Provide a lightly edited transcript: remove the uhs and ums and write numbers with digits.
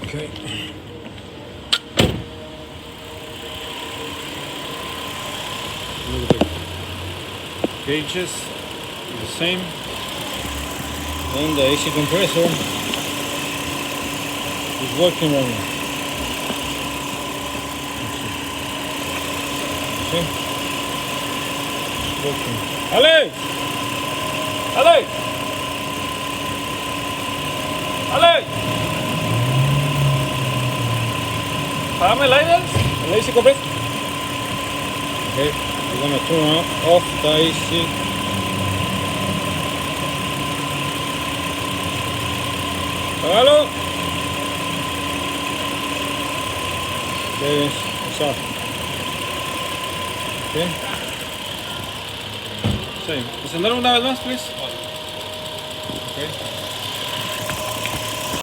Okay. Look at the gauges, the same. And the AC compressor is working right now. See? It's working. Ale! Ale! Ale! Apagame el aire, el AC compressor. Okay, we're gonna turn off the AC. Apágalo. Okay, it's off. Okay. Sí, encender una vez más, please.